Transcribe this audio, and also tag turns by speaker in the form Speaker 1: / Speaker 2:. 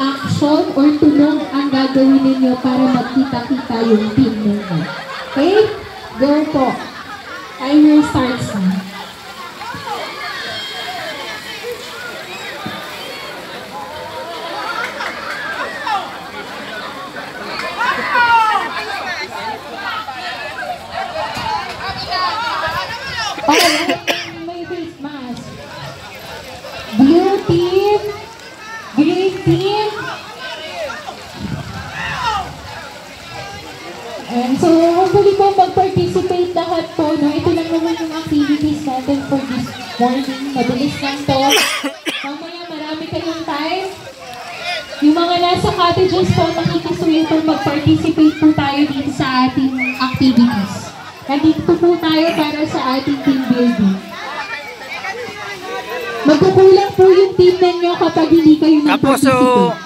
Speaker 1: action or tunog ang gagawin ninyo para magkita-kita yung team ninyo. Okay? Go po. Timer starts na. May face mask. Blue team, green team. And so, hopefully po mag-participate lahat po. No? Ito lang naman yung activities natin for this morning. Mabilis lang to. Mamaya marami kayong time. Yung mga nasa cottages po, makikisuyo po mag-participate po tayo dito sa ating activities. Nandito po tayo para sa ating team building. Magkukulang po yung team ninyo kapag hindi kayo nag-participate.